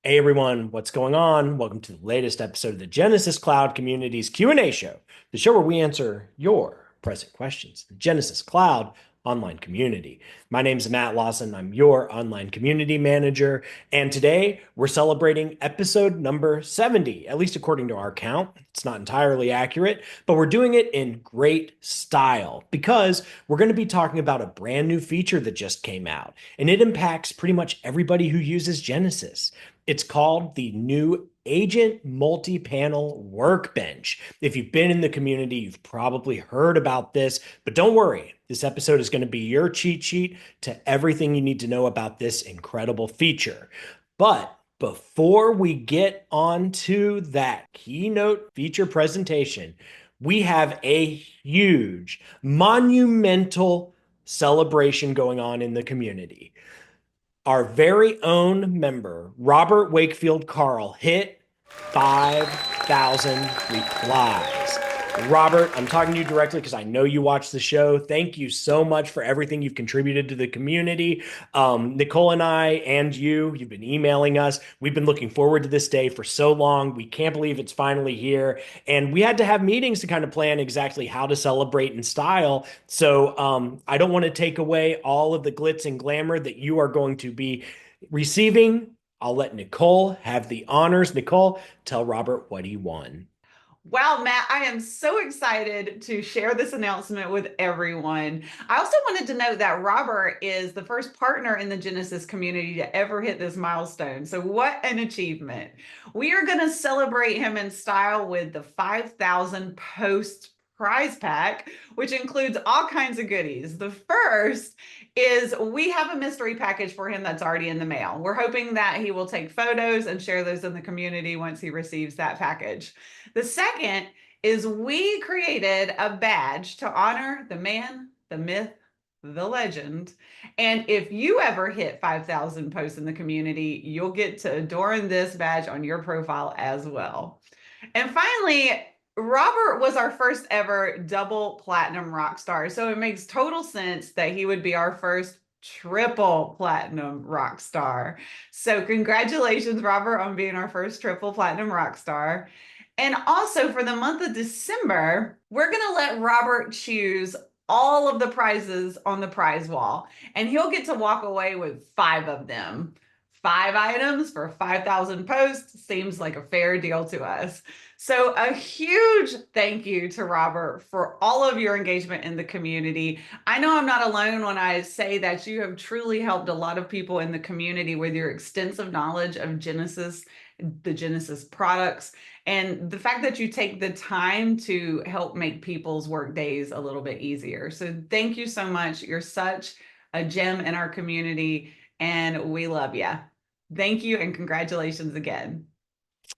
Hey everyone, what's going on? Welcome to the latest episode of the Genesys Cloud Community's Q&A show, the show where we answer your pressing questions. The Genesys Cloud online community. My name is Matt Lawson. I'm your online community manager, and today we're celebrating episode number 70, at least according to our count. It's not entirely accurate, but we're doing it in great style because we're going to be talking about a brand new feature that just came out, and it impacts pretty much everybody who uses Genesys. It's called the new Agent Multi-panel Workbench. If you've been in the community, you've probably heard about this, but don't worry. This episode is going to be your cheat sheet to everything you need to know about this incredible feature. But before we get on to that keynote feature presentation, we have a huge, monumental celebration going on in the community. Our very own member, Robert Wakefield Carl, hit 5,000 replies. Robert, I'm talking to you directly because I know you watch the show. Thank you so much for everything you've contributed to the community. Nicole and I and you've been emailing us. We've been looking forward to this day for so long. We can't believe it's finally here. And we had to have meetings to kind of plan exactly how to celebrate in style. So I don't want to take away all of the glitz and glamour that you are going to be receiving. I'll let Nicole have the honors. Nicole, tell Robert what he won. Wow, Matt, I am so excited to share this announcement with everyone. I also wanted to note that Robert is the first partner in the Genesys community to ever hit this milestone. So, what an achievement! We are going to celebrate him in style with the 5,000 post prize pack, which includes all kinds of goodies. The first is we have a mystery package for him that's already in the mail. We're hoping that he will take photos and share those in the community once he receives that package. The second is we created a badge to honor the man, the myth, the legend. And if you ever hit 5,000 posts in the community, you'll get to adorn this badge on your profile as well. And finally, Robert was our first ever double platinum rock star. So it makes total sense that he would be our first triple platinum rock star. So congratulations, Robert, on being our first triple platinum rock star. And also for the month of December, we're going to let Robert choose all of the prizes on the prize wall, and he'll get to walk away with 5 of them. 5 items for 5,000 posts seems like a fair deal to us. So a huge thank you to Robert for all of your engagement in the community. I know I'm not alone when I say that you have truly helped a lot of people in the community with your extensive knowledge of Genesys, the Genesys products, and the fact that you take the time to help make people's work days a little bit easier. So thank you so much. You're such a gem in our community, and we love you. Thank you and congratulations again.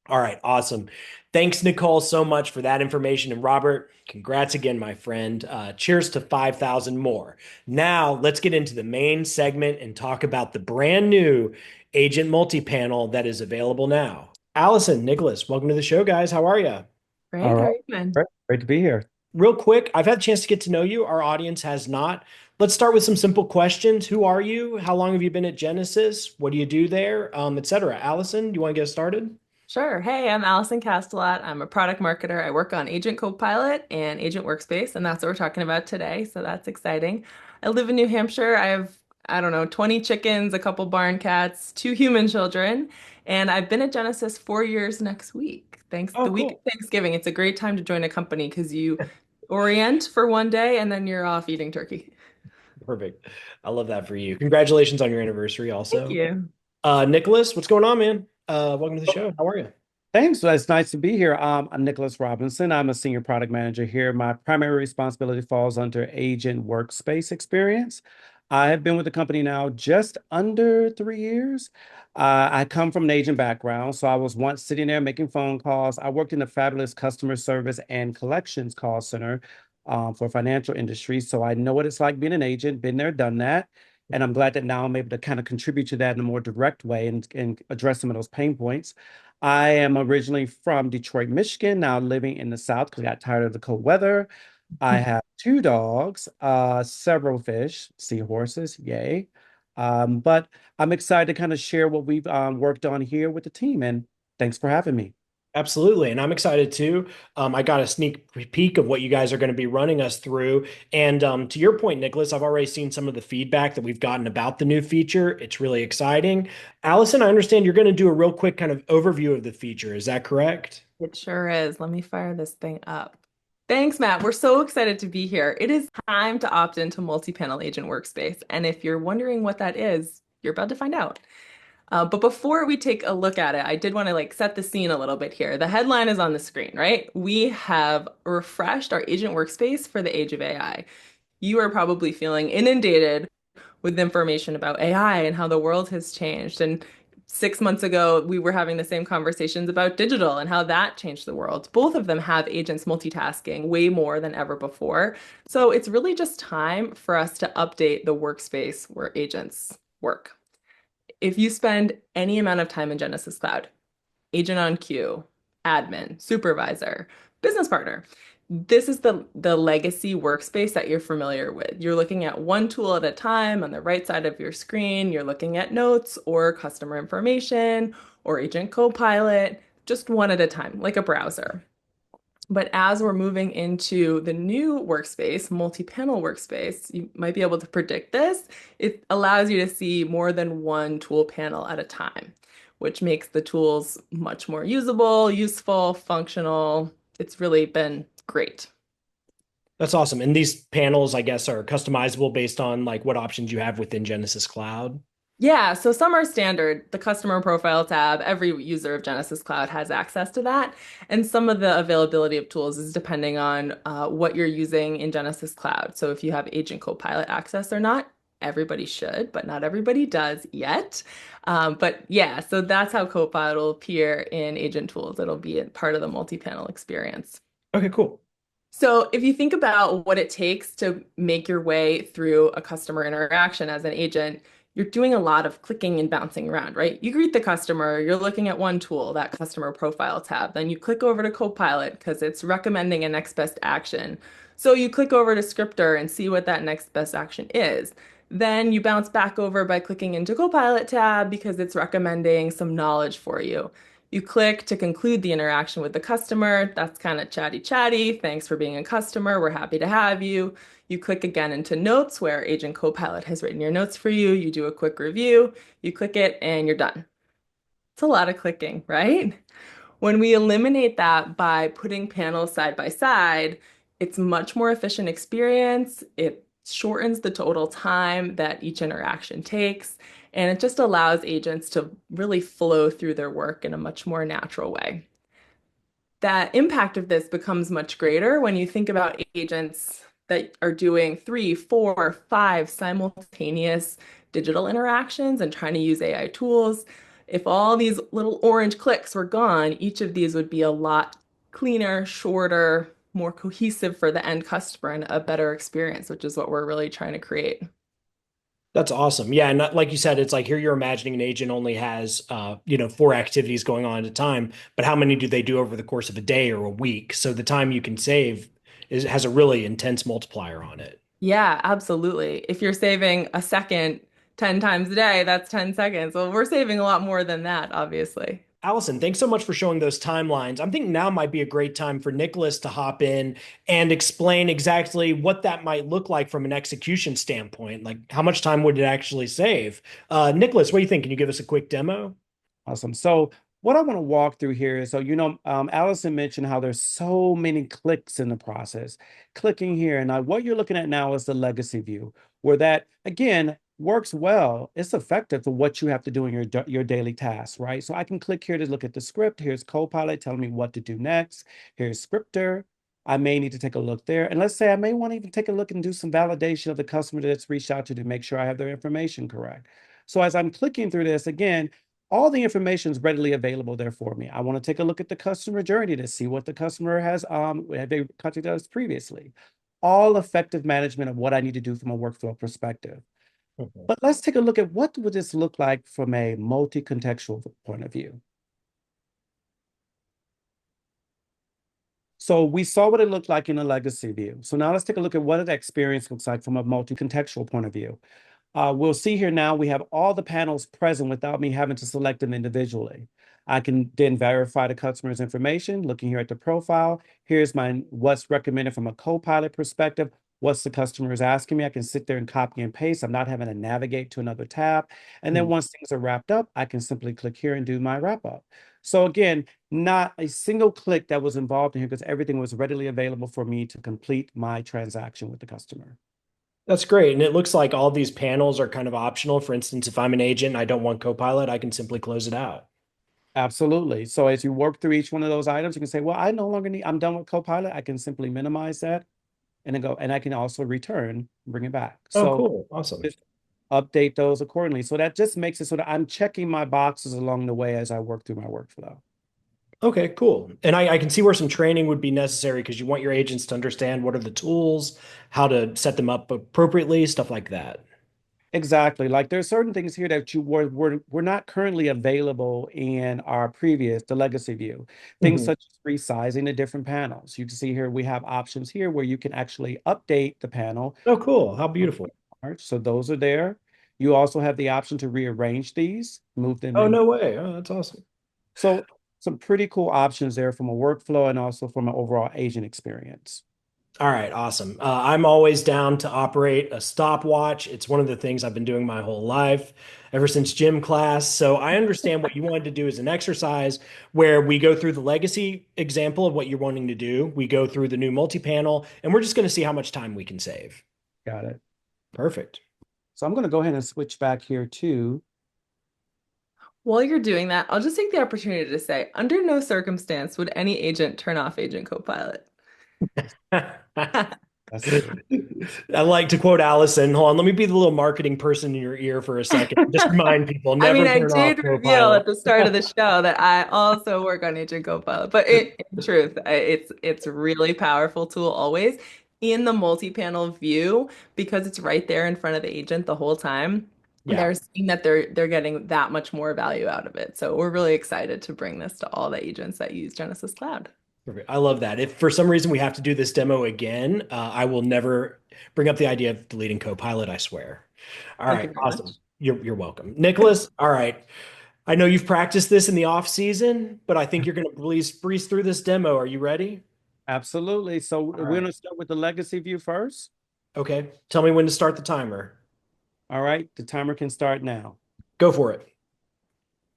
All right, awesome. Thanks, Nicole, so much for that information. And Robert, congrats again, my friend. Cheers to 5,000 more. Now, let's get into the main segment and talk about the brand new Agent Multi-panel that is available now. Allison, Nicholas, welcome to the show, guys. How are you? All Great. How right. are you doing? Great to be here. Real quick, I've had a chance to get to know you. Our audience has not. Let's start with some simple questions. Who are you? How long have you been at Genesys? What do you do there? Etc. Allison, do you want to get us started? Sure. Hey, I'm Allison Castelot. I'm a product marketer. I work on Agent Copilot and Agent Workspace, and that's what we're talking about today. So that's exciting. I live in New Hampshire. I have, I don't know, 20 chickens, a couple barn cats, 2 human children, and I've been at Genesys 4 years next week. Thanks. Oh, The week of cool. Thanksgiving. It's a great time to join a company because you orient for one day and then you're off eating turkey. Perfect. I love that for you. Congratulations on your anniversary Thank also. you. Nicholas, what's going on, man? Welcome to the show. How are you? Thanks. Well, it's nice to be here. I'm Nicholas Robinson. I'm a senior product manager here. My primary responsibility falls under Agent Workspace experience. I have been with the company now just under 3 years. I come from an agent background, so I was once sitting there making phone calls. I worked in a fabulous customer service and collections call center for financial industry, so I know what it's like being an agent, been there, done that. And I'm glad that now I'm able to kind of contribute to that in a more direct way and address some of those pain points. I am originally from Detroit, Michigan, now living in the South because I got tired of the cold weather. I have 2 dogs, several fish, seahorses, yay. But I'm excited to kind of share what we've worked on here with the team. And thanks for having me. Absolutely. And I'm excited too. I got a sneak peek of what you guys are going to be running us through. And to your point, Nicholas, I've already seen some of the feedback that we've gotten about the new feature. It's really exciting. Allison, I understand you're going to do a real quick kind of overview of the feature. Is that correct? It sure is. Let me fire this thing up. Thanks, Matt. We're so excited to be here. It is time to opt into multi-panel agent workspace. And if you're wondering what that is, you're about to find out. But before we take a look at it, I did want to set the scene a little bit here. The headline is on the screen, right? We have refreshed our agent workspace for the age of AI. You are probably feeling inundated with information about AI and how the world has changed. And 6 months ago, we were having the same conversations about digital and how that changed the world. Both of them have agents multitasking way more than ever before. So it's really just time for us to update the workspace where agents work. If you spend any amount of time in Genesys Cloud, agent on queue, admin, supervisor, business partner, this is the legacy workspace that you're familiar with. You're looking at one tool at a time on the right side of your screen. You're looking at notes or customer information or agent copilot, just one at a time, like a browser. But as we're moving into the new workspace, multi-panel workspace, you might be able to predict this. It allows you to see more than one tool panel at a time, which makes the tools much more usable, useful, functional. It's really been great. That's awesome. And these panels, I guess, are customizable based on like what options you have within Genesys Cloud. Yeah, so some are standard. The customer profile tab, every user of Genesys Cloud has access to that. And some of the availability of tools is depending on what you're using in Genesys Cloud. So if you have Agent Copilot access or not, everybody should, but not everybody does yet. But yeah, so that's how Copilot will appear in Agent Tools. It'll be a part of the multi-panel experience. Okay, cool. So if you think about what it takes to make your way through a customer interaction as an agent, you're doing a lot of clicking and bouncing around, right? You greet the customer, you're looking at one tool, that customer profile tab. Then you click over to Copilot because it's recommending a next best action. So you click over to Scripter and see what that next best action is. Then you bounce back over by clicking into Copilot tab because it's recommending some knowledge for you. You click to conclude the interaction with the customer. That's kind of chatty. Thanks for being a customer. We're happy to have you. You click again into notes where Agent Copilot has written your notes for you. You do a quick review. You click it and you're done. It's a lot of clicking, right? When we eliminate that by putting panels side by side, it's much more efficient experience. It shortens the total time that each interaction takes, and it just allows agents to really flow through their work in a much more natural way. That impact of this becomes much greater when you think about agents that are doing 3, 4, 5 simultaneous digital interactions and trying to use AI tools. If all these little orange clicks were gone, each of these would be a lot cleaner, shorter, more cohesive for the end customer and a better experience, which is what we're really trying to create. That's awesome. Yeah, and like you said, it's like here you're imagining an agent only has 4 activities going on at a time, but how many do they do over the course of a day or a week? So the time you can save has a really intense multiplier on it. Yeah, absolutely. If you're saving a second 10 times a day, that's 10 seconds. Well, we're saving a lot more than that, obviously. Allison, thanks so much for showing those timelines. I'm thinking now might be a great time for Nicholas to hop in and explain exactly what that might look like from an execution standpoint. Like, how much time would it actually save? Nicholas, what do you think? Can you give us a quick demo? Awesome. So what I want to walk through here is, so, Allison mentioned how there's so many clicks in the process. Clicking here, and what you're looking at now is the legacy view, where that, again, works well. It's effective for what you have to do in your daily tasks, right? So I can click here to look at the script. Here's Copilot telling me what to do next. Here's Scripter. I may need to take a look there. And let's say I may want to even take a look and do some validation of the customer that's reached out to make sure I have their information correct. So as I'm clicking through this, again, all the information is readily available there for me. I want to take a look at the customer journey to see what the customer has have they contacted us previously. All effective management of what I need to do from a workflow perspective. Mhm. But let's take a look at what would this look like from a multi-contextual point of view. So we saw what it looked like in a legacy view. So now let's take a look at what that experience looks like from a multi-contextual point of view. We'll see here now we have all the panels present without me having to select them individually. I can then verify the customer's information. Looking here at the profile, here's my what's recommended from a co-pilot perspective. What's the customer is asking me. I can sit there and copy and paste. I'm not having to navigate to another tab. And then Hmm. once things are wrapped up, I can simply click here and do my wrap up. So again, not a single click that was involved in here because everything was readily available for me to complete my transaction with the customer. That's great. And it looks like all these panels are kind of optional. For instance, if I'm an agent and I don't want Copilot, I can simply close it out. Absolutely. So as you work through each one of those items, you can say, well, I no longer need, I'm done with Copilot. I can simply minimize that and then go, and I can also return, bring it back. Oh, So cool. Awesome. just update those accordingly. So that just makes it so that I'm checking my boxes along the way as I work through my workflow. Okay, cool. And I can see where some training would be necessary because you want your agents to understand what are the tools, how to set them up appropriately, stuff like that. Exactly. Like there's certain things here that were not currently available in our previous, the legacy view. Things Mhm. such as resizing the different panels. You can see here we have options here where you can actually update the panel. Oh, cool. How beautiful. So those are there. You also have the option to rearrange these, move them Oh, in. no way. Oh, that's awesome. So some pretty cool options there from a workflow and also from an overall agent experience. All right, awesome. I'm always down to operate a stopwatch. It's one of the things I've been doing my whole life, ever since gym class. So I understand what you wanted to do as an exercise where we go through the legacy example of what you're wanting to do. We go through the new multi-panel, and we're just going to see how much time we can save. Got it. Perfect. So I'm going to go ahead and switch back here to, While you're doing that, I'll just take the opportunity to say, under no circumstance would any agent turn off Agent Copilot. that's it. I like to quote Allison. Hold on, let me be the little marketing person in your ear for a second. Just remind people I never mean, I turn off did reveal Copilot. at the start of the show that I also work on Agent Copilot, but in truth, it's a really powerful tool always in the multi-panel view because it's right there in front of the agent the whole time. Yeah. They're seeing that they're getting that much more value out of it. So we're really excited to bring this to all the agents that use Genesys Cloud. Perfect. I love that. If for some reason we have to do this demo again, I will never bring up the idea of deleting Copilot, I swear. All Thank you right, very awesome. much. You're welcome. Nicholas, all right. I know you've practiced this in the off season, but I think you're going to breeze through this demo. Are you ready? Absolutely. So All we're going right. to start with the legacy view first. Okay. Tell me when to start the timer. All right. The timer can start now. Go for it.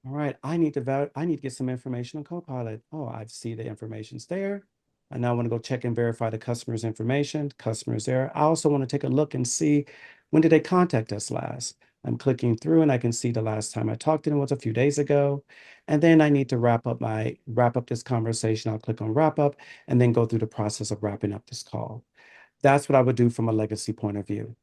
All right. I need to get some information on Copilot. Oh, I see the information's there. I now want to go check and verify the customer's information. Customer's there. I also want to take a look and see when did they contact us last. I'm clicking through and I can see the last time I talked to them was a few days ago. And then I need to wrap up this conversation. I'll click on wrap up and then go through the process of wrapping up this call. That's what I would do from a legacy point of view.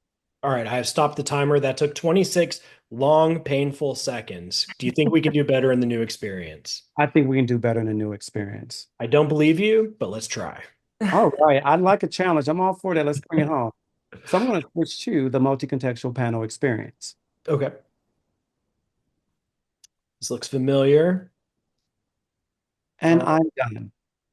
All right. I have stopped the timer. That took 26 long, painful seconds. Do you think we can do better in the new experience? I think we can do better in a new experience. I don't believe you, but let's try. All right. I like a challenge. I'm all for that. Let's bring it home. So I'm going to switch to the multi-contextual panel experience. Okay. This looks familiar. And All right. I'm done.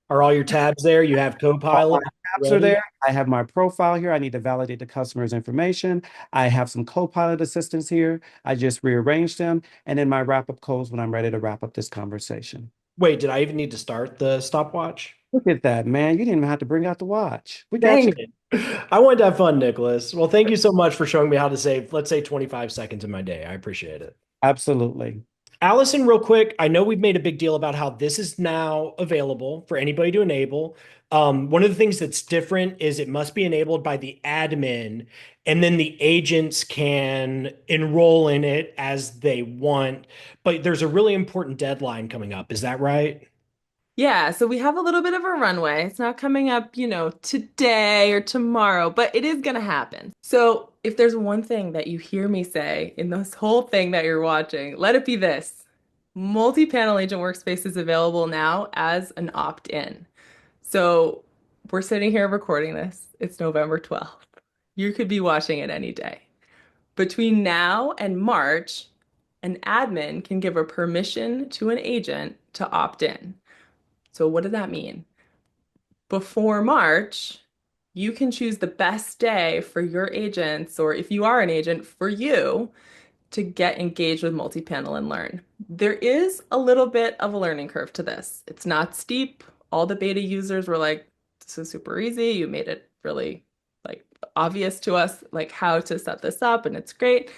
Are all your tabs there? You have All my Copilot tabs are ready? there. I have my profile here. I need to validate the customer's information. I have some Copilot assistants here. I just rearranged them. And then my wrap-up calls when I'm ready to wrap up this conversation. Wait, did I even need to start the stopwatch? Look at that, man. You didn't even have to bring out the watch. We got Dang you. it. I wanted to have fun, Nicholas. Well, thank you so much for showing me how to save, let's say, 25 seconds in my day. I appreciate it. Absolutely. Allison, real quick, I know we've made a big deal about how this is now available for anybody to enable. One of the things that's different is it must be enabled by the admin, and then the agents can enroll in it as they want. But there's a really important deadline coming up. Is that right? Yeah, so we have a little bit of a runway. It's not coming up, today or tomorrow, but it is going to happen. So if there's one thing that you hear me say in this whole thing that you're watching, let it be this. Multi-panel agent workspace is available now as an opt-in. So we're sitting here recording this. It's November 12th. You could be watching it any day. Between now and March, an admin can give a permission to an agent to opt in. So what does that mean? Before March, you can choose the best day for your agents, or if you are an agent, for you to get engaged with multi-panel and learn. There is a little bit of a learning curve to this. It's not steep. All the beta users were like, this is super easy. You made it really like obvious to us, like how to set this up, and it's great.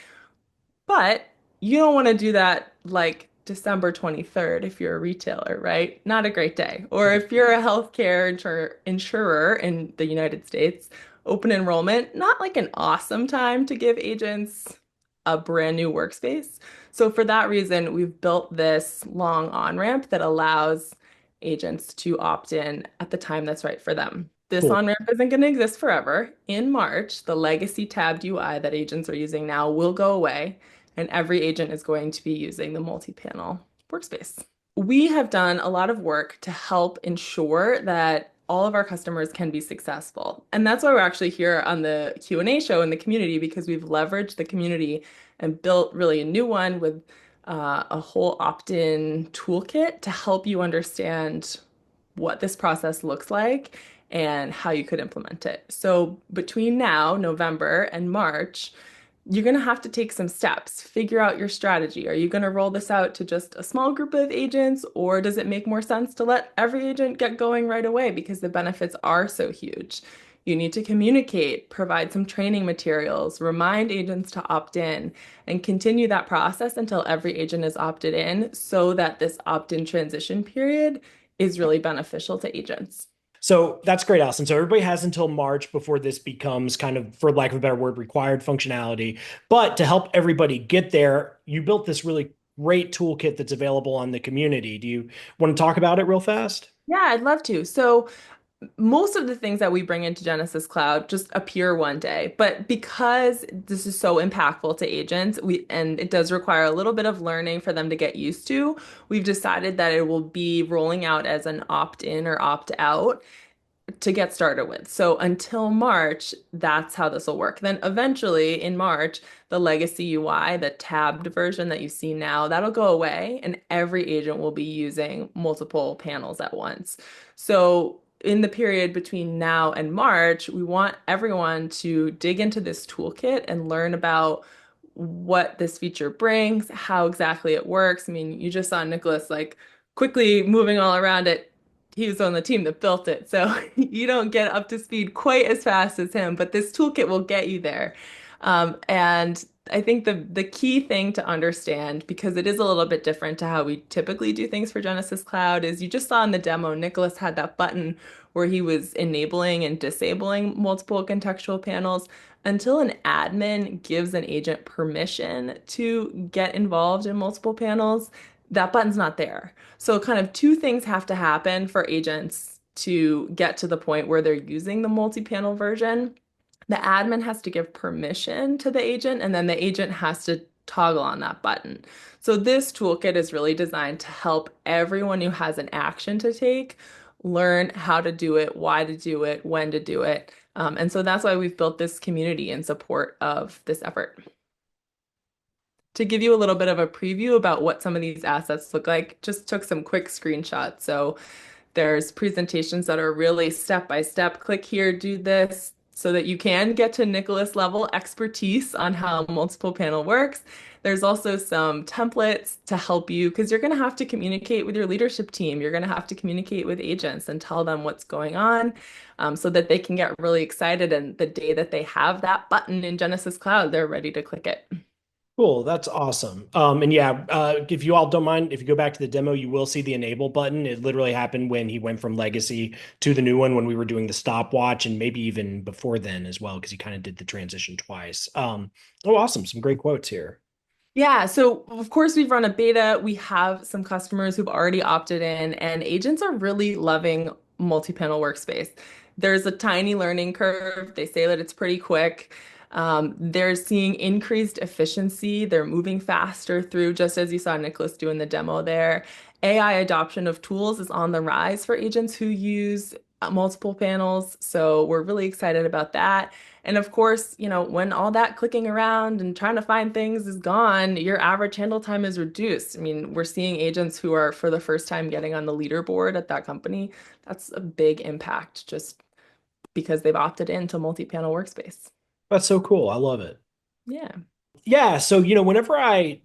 But you don't want to do that like December 23rd if you're a retailer, right? Not a great day. Or if you're a healthcare insurer in the United States, open enrollment, not like an awesome time to give agents a brand new workspace. So for that reason, we've built this long on-ramp that allows agents to opt in at the time that's right for them. This Cool. on-ramp isn't going to exist forever. In March, the legacy tabbed UI that agents are using now will go away, and every agent is going to be using the multi-panel workspace. We have done a lot of work to help ensure that all of our customers can be successful. And that's why we're actually here on the Q&A show in the community, because we've leveraged the community and built really a new one with a whole opt-in toolkit to help you understand what this process looks like and how you could implement it. So between now, November, and March, you're going to have to take some steps, figure out your strategy. Are you going to roll this out to just a small group of agents, or does it make more sense to let every agent get going right away because the benefits are so huge? You need to communicate, provide some training materials, remind agents to opt in, and continue that process until every agent is opted in so that this opt-in transition period is really beneficial to agents. So that's great, Allison. So everybody has until March before this becomes kind of, for lack of a better word, required functionality. But to help everybody get there, you built this really great toolkit that's available on the community. Do you want to talk about it real fast? Yeah, I'd love to. So most of the things that we bring into Genesys Cloud just appear one day, but because this is so impactful to agents, and it does require a little bit of learning for them to get used to, we've decided that it will be rolling out as an opt-in or opt-out to get started with. So until March, that's how this will work. Then eventually in March, the legacy UI, the tabbed version that you see now, that'll go away, and every agent will be using multiple panels at once. So in the period between now and March, we want everyone to dig into this toolkit and learn about what this feature brings, how exactly it works. I mean, you just saw Nicholas like quickly moving all around it. He was on the team that built it, so you don't get up to speed quite as fast as him, but this toolkit will get you there. And I think the key thing to understand, because it is a little bit different to how we typically do things for Genesys Cloud, is you just saw in the demo, Nicholas had that button where he was enabling and disabling multiple contextual panels. Until an admin gives an agent permission to get involved in multiple panels, that button's not there. So kind of two things have to happen for agents to get to the point where they're using the multi-panel version. The admin has to give permission to the agent, and then the agent has to toggle on that button. So this toolkit is really designed to help everyone who has an action to take learn how to do it, why to do it, when to do it. And so that's why we've built this community in support of this effort. To give you a little bit of a preview about what some of these assets look like, just took some quick screenshots. So there's presentations that are really step by step. Click here, do this, so that you can get to Nicholas level expertise on how multiple panel works. There's also some templates to help you, because you're going to have to communicate with your leadership team. You're going to have to communicate with agents and tell them what's going on, so that they can get really excited. And the day that they have that button in Genesys Cloud, they're ready to click it. Cool. That's awesome. And yeah, if you all don't mind, if you go back to the demo, you will see the enable button. It literally happened when he went from legacy to the new one when we were doing the stopwatch, and maybe even before then as well, because he kind of did the transition twice. Oh, awesome. Some great quotes here. Yeah, so of course we've run a beta. We have some customers who've already opted in, and agents are really loving multi-panel workspace. There's a tiny learning curve. They say that it's pretty quick. They're seeing increased efficiency. They're moving faster through, just as you saw Nicholas do in the demo there. AI adoption of tools is on the rise for agents who use multiple panels. So we're really excited about that. And of course, you know, when all that clicking around and trying to find things is gone, your average handle time is reduced. I mean, we're seeing agents who are for the first time getting on the leaderboard at that company. That's a big impact, just because they've opted into multi-panel workspace. That's so cool. I love it. Yeah. Yeah. So, whenever I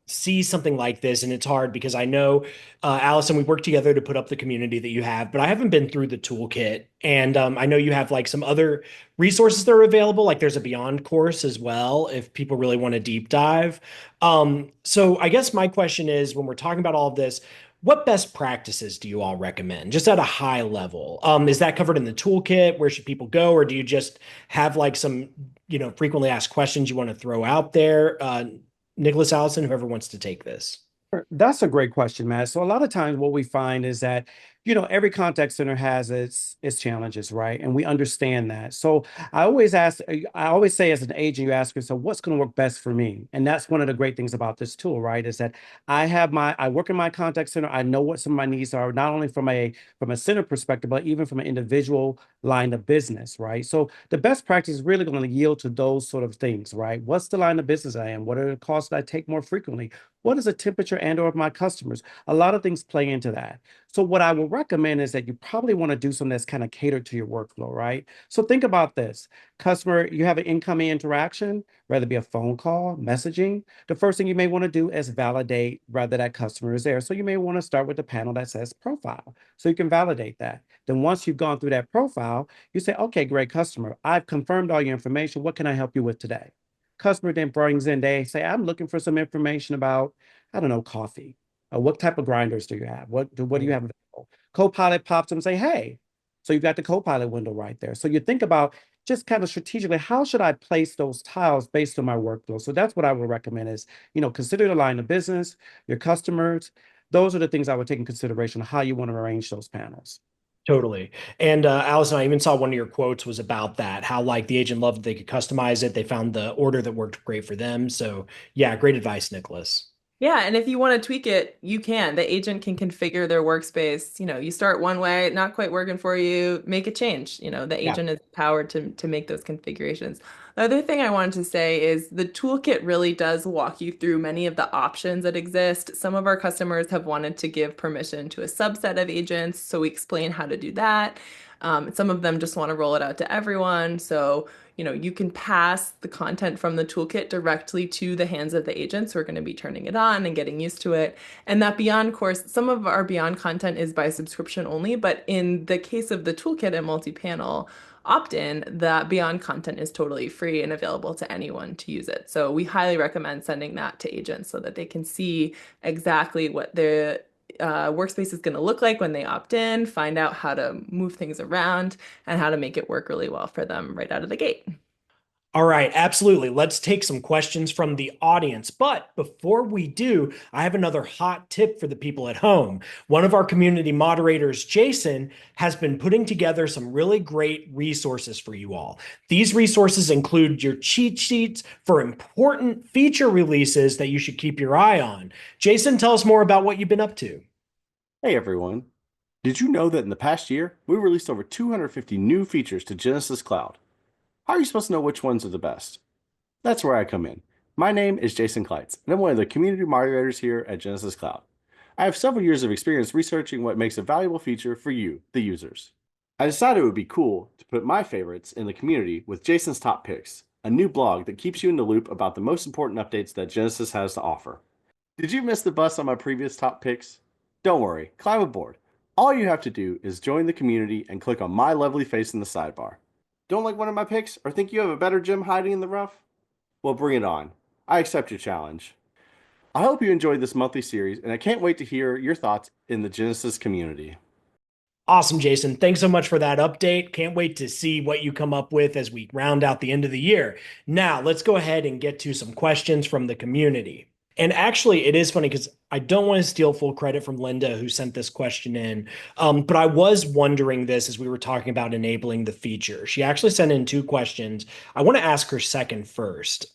see something like this, and it's hard because I know, Allison, we worked together to put up the community that you have, but I haven't been through the toolkit. And I know you have like some other resources that are available, like there's a Beyond course as well, if people really want to deep dive. So I guess my question is, when we're talking about all of this, what best practices do you all recommend, just at a high level? Is that covered in the toolkit? Where should people go? Or do you just have like some, frequently asked questions you want to throw out there? Nicholas, Allison, whoever wants to take this. That's a great question, Matt. So a lot of times what we find is that, every contact center has its challenges, right? And we understand that. So I always say as an agent, you ask yourself, what's going to work best for me? And that's one of the great things about this tool, right? Is that I work in my contact center. I know what some of my needs are, not only from a center perspective, but even from an individual line of business, right? So the best practice is really going to yield to those sort of things, right? What's the line of business I am? What are the costs that I take more frequently? What is the temperature and or of my customers? A lot of things play into that. So what I will recommend is that you probably want to do something that's kind of catered to your workflow, right? So think about this. Customer, you have an incoming interaction, whether it be a phone call, messaging. The first thing you may want to do is validate whether that customer is there. So you may want to start with the panel that says profile. So you can validate that. Then once you've gone through that profile, you say, okay, great customer. I've confirmed all your information. What can I help you with today? Customer then brings in, they say, I'm looking for some information about, I don't know, coffee. What type of grinders do you have? What do you have available? Copilot pops up and say, hey, so you've got the Copilot window right there. So you think about just kind of strategically, how should I place those tiles based on my workflow? So that's what I would recommend is, consider the line of business, your customers. Those are the things I would take in consideration, how you want to arrange those panels. Totally. And Allison, I even saw one of your quotes was about that, how like the agent loved that they could customize it. They found the order that worked great for them. So yeah, great advice, Nicholas. Yeah, and if you want to tweak it, you can. The agent can configure their workspace. You start one way, not quite working for you, make a change. The Yeah, agent is empowered to make those configurations. The other thing I wanted to say is the toolkit really does walk you through many of the options that exist. Some of our customers have wanted to give permission to a subset of agents, so we explain how to do that. Some of them just want to roll it out to everyone. So you can pass the content from the toolkit directly to the hands of the agents who are going to be turning it on and getting used to it. And that Beyond course, some of our Beyond content is by subscription only, but in the case of the toolkit and multi-panel opt-in, that Beyond content is totally free and available to anyone to use it. So we highly recommend sending that to agents so that they can see exactly what the workspace is going to look like when they opt in, find out how to move things around and how to make it work really well for them right out of the gate. all right, absolutely. Let's take some questions from the audience. But before we do, I have another hot tip for the people at home. One of our community moderators, Jason, has been putting together some really great resources for you all. These resources include your cheat sheets for important feature releases that you should keep your eye on. Jason, tell us more about what you've been up to. Hey everyone. Did you know that in the past year, we released over 250 new features to Genesys Cloud? How are you supposed to know which ones are the best? That's where I come in. My name is Jason Kleitz, and I'm one of the community moderators here at Genesys Cloud. I have several years of experience researching what makes a valuable feature for you, the users. I decided it would be cool to put my favorites in the community with Jason's Top Picks, a new blog that keeps you in the loop about the most important updates that Genesys has to offer. Did you miss the bus on my previous top picks? Don't worry, climb aboard. All you have to do is join the community and click on my lovely face in the sidebar. Don't like one of my picks or think you have a better gem hiding in the rough? Well, bring it on. I accept your challenge. I hope you enjoyed this monthly series, and I can't wait to hear your thoughts in the Genesys community. Awesome, Jason. Thanks so much for that update. Can't wait to see what you come up with as we round out the end of the year. Now, let's go ahead and get to some questions from the community. And actually, it is funny because I don't want to steal full credit from Linda, who sent this question in. But I was wondering this as we were talking about enabling the feature. She actually sent in two questions. I want to ask her second first.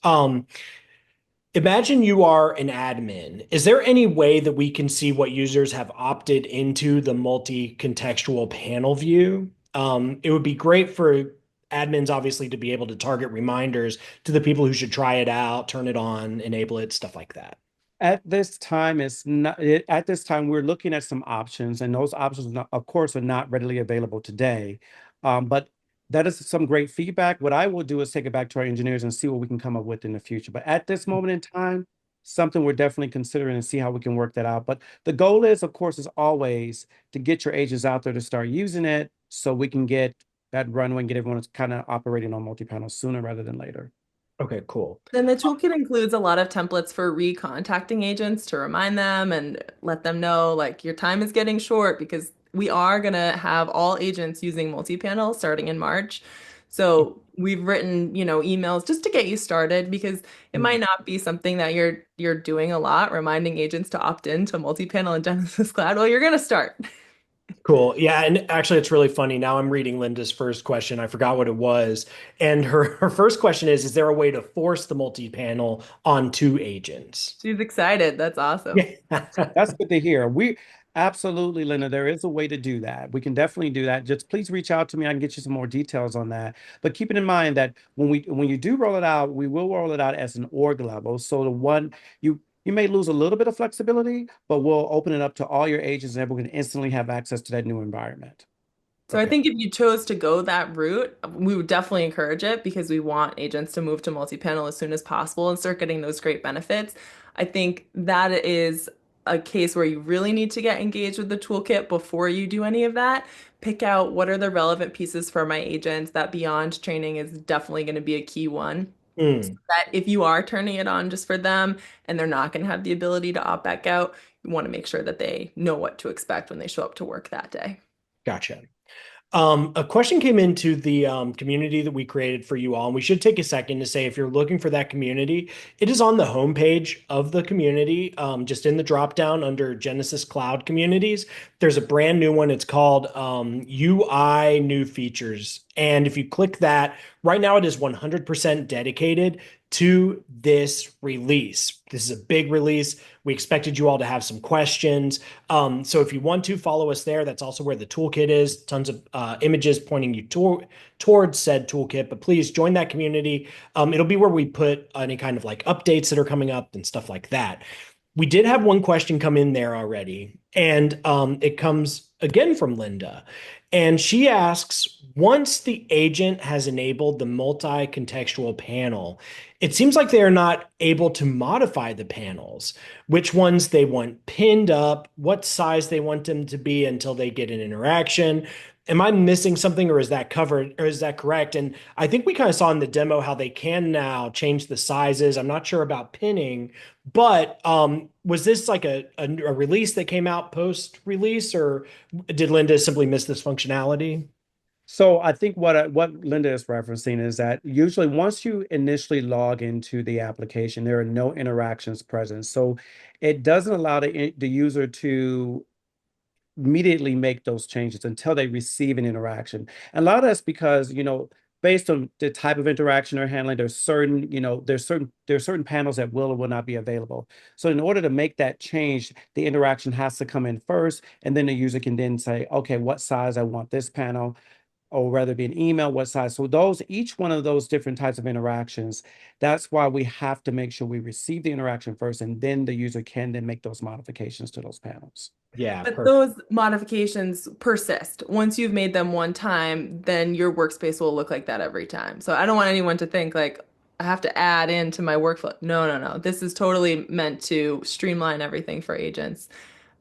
Imagine you are an admin. Is there any way that we can see what users have opted into the multi-contextual panel view? It would be great for admins, obviously, to be able to target reminders to the people who should try it out, turn it on, enable it, stuff like that. At this time, we're looking at some options, and those options, of course, are not readily available today. But That is some great feedback. What I will do is take it back to our engineers and see what we can come up with in the future. But at this moment in time, something we're definitely considering and see how we can work that out. But the goal is, of course, is always to get your agents out there to start using it so we can get that runway and get everyone kind of operating on multi-panel sooner rather than later. Okay, cool. Then the toolkit includes a lot of templates for recontacting agents to remind them and let them know like your time is getting short because we are going to have all agents using multi-panel starting in March. So we've written, emails just to get you started because it might not be something that you're doing a lot, reminding agents to opt in to multi-panel and Genesys Cloud. Well, you're going to start. Cool. Yeah, and actually it's really funny. Now I'm reading Linda's first question. I forgot what it was. And her first question is there a way to force the multi-panel on two agents? She's excited. That's awesome. Yeah. That's good to hear. We absolutely, Linda, there is a way to do that. We can definitely do that. Just please reach out to me. I can get you some more details on that. But keeping in mind that when you do roll it out, we will roll it out as an org level. So you may lose a little bit of flexibility, but we'll open it up to all your agents and everyone can instantly have access to that new environment. So I think if you chose to go that route, we would definitely encourage it because we want agents to move to multi-panel as soon as possible and start getting those great benefits. I think that is a case where you really need to get engaged with the toolkit before you do any of that. Pick out what are the relevant pieces for my agents. That beyond training is definitely going to be a key one. So Mm, that if you are turning it on just for them and they're not going to have the ability to opt back out, you want to make sure that they know what to expect when they show up to work that day. gotcha. A question came into the community that we created for you all, and we should take a second to say if you're looking for that community, it is on the homepage of the community, just in the dropdown under Genesys Cloud Communities. There's a brand new one. It's called UI New Features. And if you click that, right now it is 100% dedicated to this release. This is a big release. We expected you all to have some questions. So if you want to follow us there, that's also where the toolkit is. Tons of images pointing you towards said toolkit. But please join that community. It'll be where we put any kind of like updates that are coming up and stuff like that. We did have one question come in there already, and it comes again from Linda. And she asks, once the agent has enabled the multi-contextual panel, it seems like they are not able to modify the panels, which ones they want pinned up, what size they want them to be until they get an interaction. Am I missing something or is that covered or is that correct? And I think we kind of saw in the demo how they can now change the sizes. I'm not sure about pinning, but was this like a release that came out post release or did Linda simply miss this functionality? So I think what Linda is referencing is that usually once you initially log into the application, there are no interactions present. So it doesn't allow the user to immediately make those changes until they receive an interaction. And a lot of that's because, based on the type of interaction they're handling, there's certain panels that will or will not be available. So in order to make that change, the interaction has to come in first, and then the user can then say, okay, what size I want this panel, or whether it be an email, what size. So each one of those different types of interactions, that's why we have to make sure we receive the interaction first, and then the user can then make those modifications to those panels. Yeah, But perfect. those modifications persist. Once you've made them one time, then your workspace will look like that every time. So I don't want anyone to think like I have to add into my workflow. No, no, no. This is totally meant to streamline everything for agents.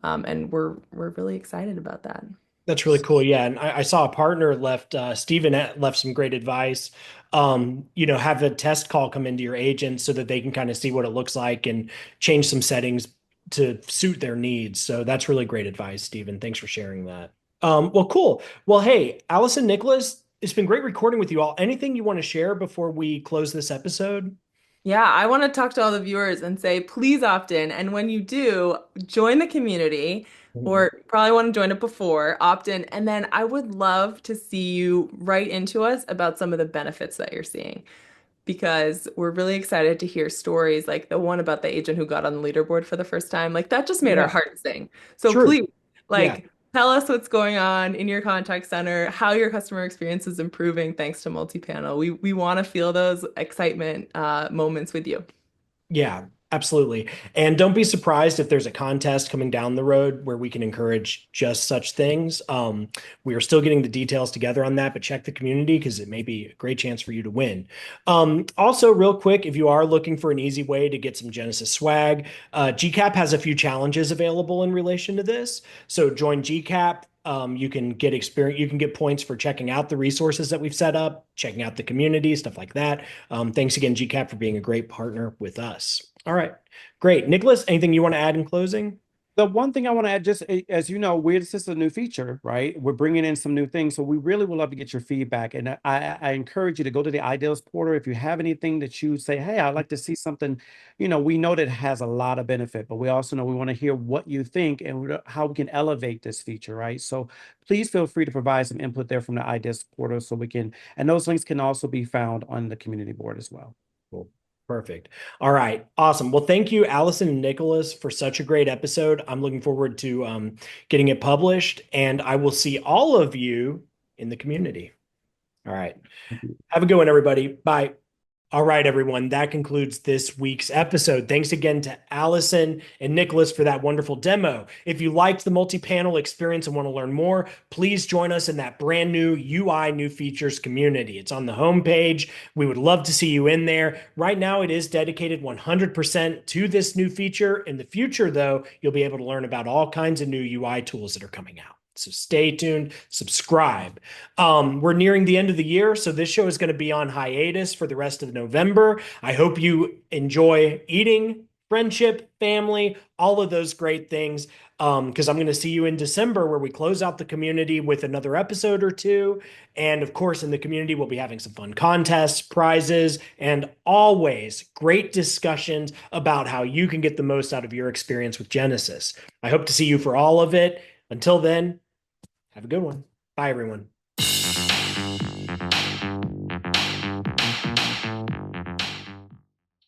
And we're really excited about that. That's really cool. Yeah. And I saw a partner left, Steven left some great advice. Have a test call come into your agent so that they can kind of see what it looks like and change some settings to suit their needs. So that's really great advice, Steven. Thanks for sharing that. Well, cool. Well, hey, Allison, Nicholas, it's been great recording with you all. Anything you want to share before we close this episode? Yeah, I want to talk to all the viewers and say, please opt in. And when you do, join the community, Mhm. or probably want to join it before, opt in. And then I would love to see you write into us about some of the benefits that you're seeing, because we're really excited to hear stories like the one about the agent who got on the leaderboard for the first time. Like that just made our Yeah, heart sing. So true. please, Yeah. like, tell us what's going on in your contact center, how your customer experience is improving thanks to multi-panel. We want to feel those excitement moments with you. Yeah, Absolutely. And don't be surprised if there's a contest coming down the road where we can encourage just such things. We are still getting the details together on that, but check the community because it may be a great chance for you to win. Also, real quick, if you are looking for an easy way to get some Genesys swag, GCAP has a few challenges available in relation to this. So join GCAP. You can get experience, you can get points for checking out the resources that we've set up, checking out the community, stuff like that. Thanks again, GCAP, for being a great partner with us. All right, great. Nicholas, anything you want to add in closing? The one thing I want to add, just as you know, this is a new feature, right? We're bringing in some new things. So we really would love to get your feedback. And I encourage you to go to the Ideas portal. If you have anything that you say, hey, I'd like to see something, we know that it has a lot of benefit, but we also know we want to hear what you think and how we can elevate this feature, right? So please feel free to provide some input there from the Ideas portal so we can, and those links can also be found on the community board as well. Cool. Perfect. All right. Awesome. Well, thank you, Allison and Nicholas, for such a great episode. I'm looking forward to getting it published, and I will see all of you in the community. All right. Have a good one, everybody. Bye. All right, everyone. That concludes this week's episode. Thanks again to Allison and Nicholas for that wonderful demo. If you liked the multi-panel experience and want to learn more, please join us in that brand new UI new features community. It's on the homepage. We would love to see you in there. Right now, it is dedicated 100% to this new feature. In the future, though, you'll be able to learn about all kinds of new UI tools that are coming out. So stay tuned, subscribe. We're nearing the end of the year, so this show is going to be on hiatus for the rest of November. I hope you enjoy eating, friendship, family, all of those great things, because I'm going to see you in December where we close out the community with another episode or two. And of course, in the community, we'll be having some fun contests, prizes, and always great discussions about how you can get the most out of your experience with Genesys. I hope to see you for all of it. Until then, have a good one. Bye, everyone.